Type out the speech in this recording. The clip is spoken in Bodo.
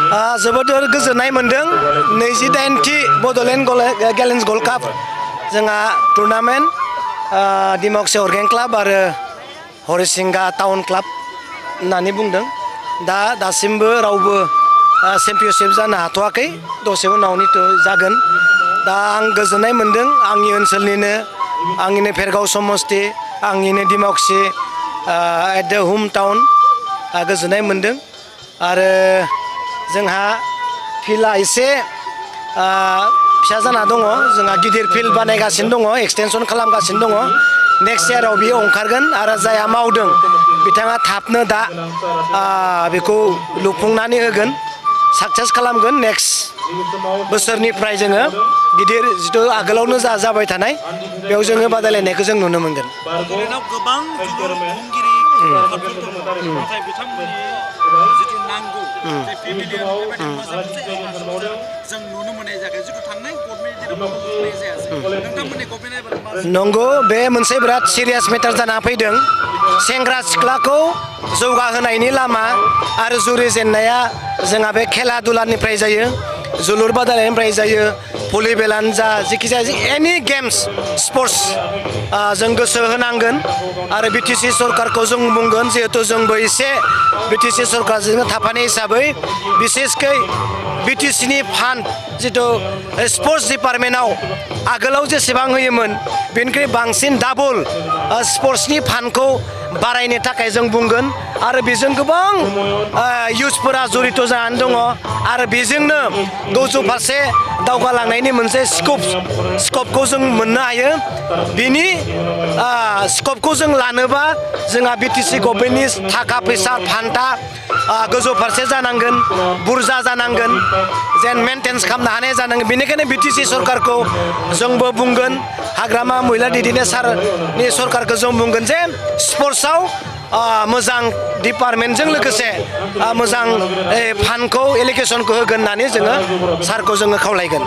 जोबोद गोजोननाय मोनदों 28थि बड'लेण्ड गेलेन्स गल्ड काप जोंहा टुर्नामेन्ट डिमाकुसि अर्गें क्लाब आरो हरिसिंगा टाउन क्लाब होननानै बुंदों दासिमबो रावबो चेम्पियनशिप जानो हाथ'वाखै दसे उनाव जागोन दा आं गोजोननाय मोनदों आंनि ओनसोलनिनो आंनिनो भेरगाव समस्ति आंनिनो डिमाकुसि एट द हम टाउन गोजोननाय मोनदों आरो जोंहा फिल्डआ एसे फिसा जाना दङ जोंहा गिदिर फिल्ड बानायगासिनो दङ एक्सटेनसन खालामगासिनो दङ नेक्स्ट इयाराव बियो ओंखारगोन आरो जायहा मावदों बिथाङा थाबनो दा बेखौ लुफुंनानै होगोन साक्सेस खालामगोन नेक्स्ट बोसोरनिफ्राय जोङो गिदिर जिथु आगोलावनो जाबाय थानाय बेयाव जोङो बादायलायनायखौ जों नुनो मोनगोन। गोबां खुंगिरि नाथाय बिथांमोननि जिथु नांगौ जों नुनो मोननाय जायाखै जिथु थांनाय गभर्नमेन्ट नंगौ बे मोनसे बिराद सिरियास मेटार जाना फैदों सेंग्रा सिख्लाखौ जौगाहोनायनि लामा आरो जुरिजेननाया जोंहा बे खेला दुलानिफ्राय जायो जोलुर बादायलायनायनिफ्राय जायो भलिबलानो जा जेखि जाया एनि गेम्स स्पर्ट्स जों गोसो होनांगोन आरो बिटिसि सरकारखौ जों बुंगोन जिहेतु जोंबो एसे बिटिसि सरकारजोंनो थाफानाय हिसाबै बिसेसकै बिटिसिनि फान्ड जिथु स्पर्ट्स डिपार्टमेन्टआव आगोलाव जेसेबां होयोमोन बेनिख्रुइ बांसिन डाबल स्पर्ट्सनि फान्डखौ बारायनो थाखाय जों बुंगोन आरो बेजों गोबां इयुथ्सफोरा जड़ित जानानै दङ आरो बेजोंनो गोजौ फारसे दावगालांनायनि मोनसे स्कपखौ जों मोननो हायो बिनि स्कपखौ जों लानोबा जोंहा बिटिसि गभर्नमेन्टनि थाखा फैसा फान्डआ गोजौ फारसे जानांगोन बुरजा जानांगोन जेन मेनटेन्स खालामनो हानाय जानांगोन बेनिखायनो बिटिसि सरकारखौ जोंबो बुंगोन हाग्रामा महिला दैदेननाय सारनि सरकारखौ जों बुंगोन जे स्पर्ट्सआव मोजां डिपार्टमेन्टजों लोगोसे मोजां फान्डखौ एलिकेसनखौ होगोन होननानै जोङो सारखौ जोङो खावलायगोन।